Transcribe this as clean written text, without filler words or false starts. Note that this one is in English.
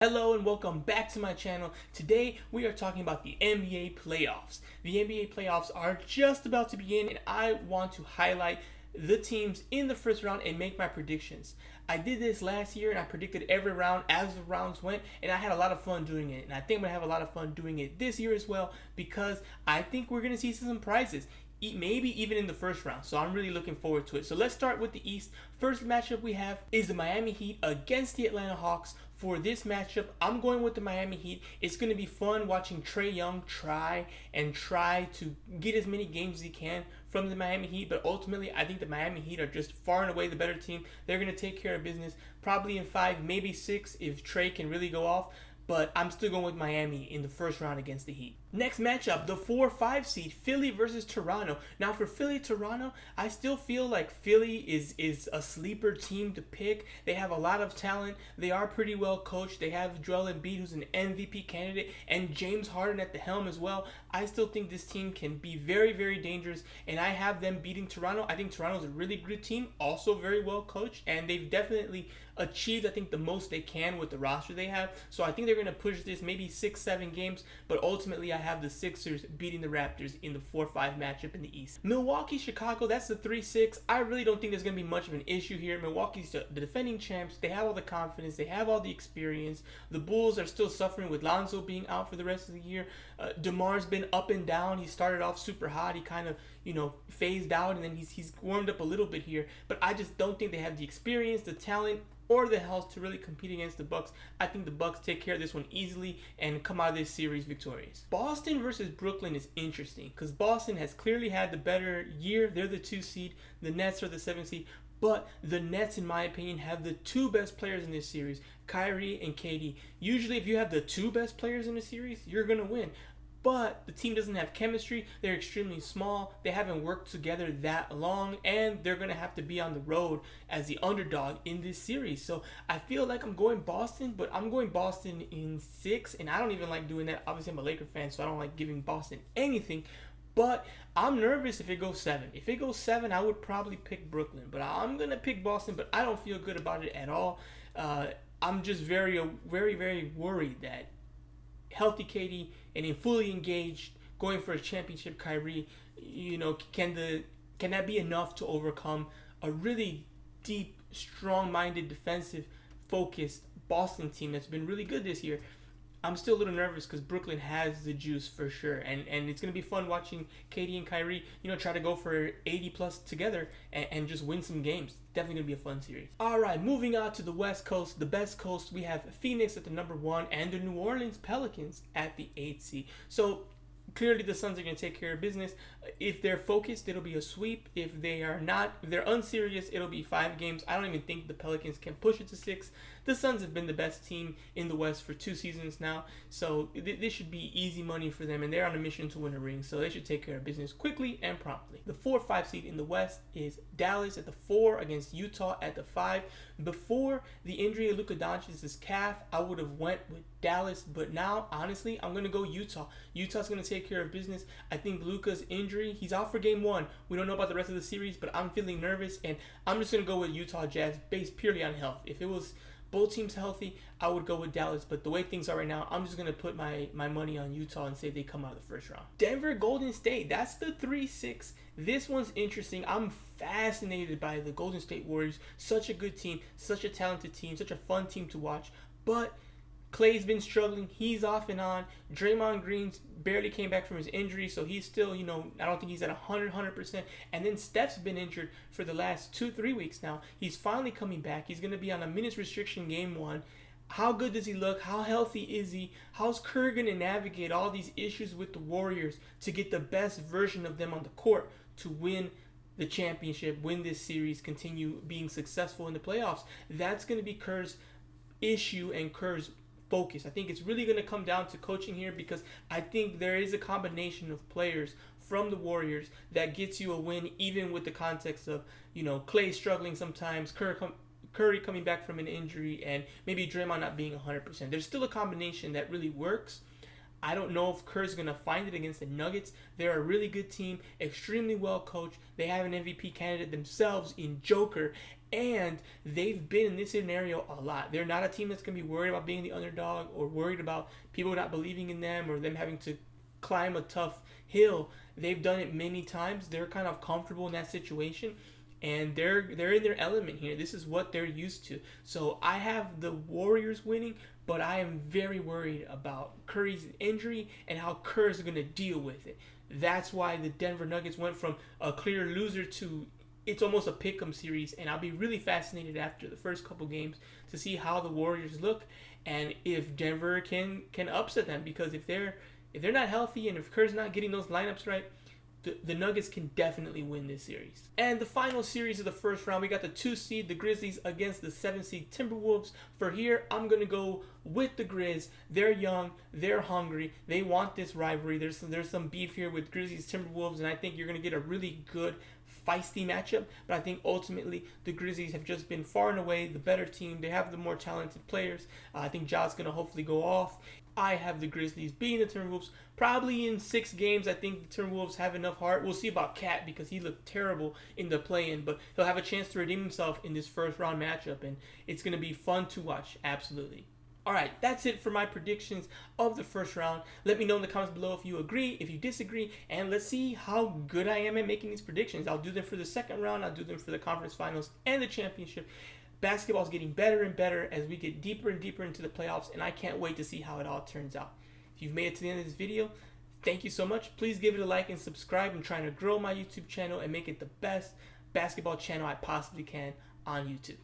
Hello and welcome back to my channel. Today we are talking about the NBA playoffs. The NBA playoffs are just about to begin and I want to highlight the teams in the first round and make my predictions. I did this last year and I predicted every round as the rounds went and I had a lot of fun doing it. And I think I'm going to have a lot of fun doing it this year as well because I think we're going to see some surprises. Maybe even in the first round. So I'm really looking forward to it. So let's start with the East. First matchup we have is the Miami Heat against the Atlanta Hawks. For this matchup, I'm going with the Miami Heat. It's going to be fun watching Trae Young try to get as many games as he can from the Miami Heat. But ultimately, I think the Miami Heat are just far and away the better team. They're going to take care of business probably in 5, maybe 6 if Trae can really go off. But I'm still going with Miami in the first round against the Heat. Next matchup, the 4-5 seed, Philly versus Toronto. Now for Philly-Toronto, I still feel like Philly is a sleeper team to pick. They have a lot of talent. They are pretty well coached. They have Joel Embiid, who's an MVP candidate, and James Harden at the helm as well. I still think this team can be very, very dangerous, and I have them beating Toronto. I think Toronto's a really good team, also very well coached, and they've definitely achieved, I think, the most they can with the roster they have. So I think they're going to push this maybe 6-7 games, but ultimately I have the Sixers beating the Raptors in the 4-5 matchup in the East. Milwaukee-Chicago, that's the 3-6. I really don't think there's going to be much of an issue here. Milwaukee's the defending champs. They have all the confidence. They have all the experience. The Bulls are still suffering with Lonzo being out for the rest of the year. DeMar's been up and down. He started off super hot. He kind of, phased out, and then he's warmed up a little bit here. But I just don't think they have the experience, the talent, or the health to really compete against the Bucks. I think the Bucks take care of this one easily and come out of this series victorious. Boston versus Brooklyn is interesting because Boston has clearly had the better year. They're the 2 seed. The Nets are the 7 seed. But the Nets, in my opinion, have the 2 best players in this series, Kyrie and KD. Usually, if you have the 2 best players in a series, you're going to win. But the team doesn't have chemistry. They're extremely small. They haven't worked together that long. And they're going to have to be on the road as the underdog in this series. So I feel like I'm going Boston, but I'm going Boston in 6. And I don't even like doing that. Obviously, I'm a Laker fan, so I don't like giving Boston anything. But I'm nervous if it goes 7. If it goes 7, I would probably pick Brooklyn. But I'm going to pick Boston, but I don't feel good about it at all. I'm just very, very, very worried that healthy KD and in fully engaged, going for a championship Kyrie, can that be enough to overcome a really deep, strong-minded, defensive, focused Boston team that's been really good this year? I'm still a little nervous because Brooklyn has the juice for sure, and it's gonna be fun watching KD and Kyrie, try to go for 80 plus together and just win some games. Definitely gonna be a fun series. All right, moving on to the West Coast, the best coast. We have Phoenix at the number 1 and the New Orleans Pelicans at the 8th seed. So clearly the Suns are going to take care of business. If they're focused, it'll be a sweep. If they are not, if they're unserious, it'll be 5 games. I don't even think the Pelicans can push it to 6. The Suns have been the best team in the West for 2 seasons now, so this should be easy money for them, and they're on a mission to win a ring, so they should take care of business quickly and promptly. The 4-5 seed in the West is Dallas at the 4 against Utah at the 5. Before the injury of Luka Doncic's calf, I would have went with Dallas, but now, honestly, I'm going to go Utah. Utah's going to take care of business. I think Luka's injury, he's out for game 1. We don't know about the rest of the series, but I'm feeling nervous, and I'm just going to go with Utah Jazz based purely on health. If it was both teams healthy, I would go with Dallas, but the way things are right now, I'm just going to put my money on Utah and say they come out of the first round. Denver Golden State, that's the 3-6. This one's interesting. I'm fascinated by the Golden State Warriors. Such a good team, such a talented team, such a fun team to watch, but Clay's been struggling. He's off and on. Draymond Green's barely came back from his injury, so he's still, I don't think he's at 100%. And then Steph's been injured for the last 2-3 weeks now. He's finally coming back. He's going to be on a minutes restriction game 1. How good does he look? How healthy is he? How's Kerr going to navigate all these issues with the Warriors to get the best version of them on the court to win the championship, win this series, continue being successful in the playoffs? That's going to be Kerr's issue and Kerr's focus. I think it's really going to come down to coaching here because I think there is a combination of players from the Warriors that gets you a win, even with the context of, Clay struggling sometimes, Curry coming back from an injury, and maybe Draymond not being 100%. There's still a combination that really works. I don't know if Kerr's going to find it against the Nuggets. They're a really good team, extremely well coached. They have an MVP candidate themselves in Joker, and they've been in this scenario a lot. They're not a team that's going to be worried about being the underdog or worried about people not believing in them or them having to climb a tough hill. They've done it many times. They're kind of comfortable in that situation, and they're in their element here. This is what they're used to. So I have the Warriors winning, but I am very worried about Curry's injury and how Kerr is going to deal with it. That's why the Denver Nuggets went from a clear loser to it's almost a pick'em series, and I'll be really fascinated after the first couple games to see how the Warriors look and if Denver can upset them, because if they're not healthy and if Kerr's not getting those lineups right, the Nuggets can definitely win this series. And the final series of the first round, we got the 2 seed, the Grizzlies, against the 7 seed Timberwolves. For here, I'm going to go with the Grizz. They're young, they're hungry, they want this rivalry. There's some beef here with Grizzlies, Timberwolves, and I think you're going to get a really good, feisty matchup. But I think ultimately the Grizzlies have just been far and away the better team. They have the more talented players. I think Ja's going to hopefully go off. I have the Grizzlies beating the Timberwolves probably in 6 games. I think the Timberwolves have enough heart. We'll see about Cat because he looked terrible in the play-in, but he'll have a chance to redeem himself in this first round matchup, and it's going to be fun to watch, absolutely. Alright, that's it for my predictions of the first round. Let me know in the comments below if you agree, if you disagree, and let's see how good I am at making these predictions. I'll do them for the second round, I'll do them for the conference finals and the championship. Basketball is getting better and better as we get deeper and deeper into the playoffs, and I can't wait to see how it all turns out. If you've made it to the end of this video, thank you so much. Please give it a like and subscribe. I'm trying to grow my YouTube channel and make it the best basketball channel I possibly can on YouTube.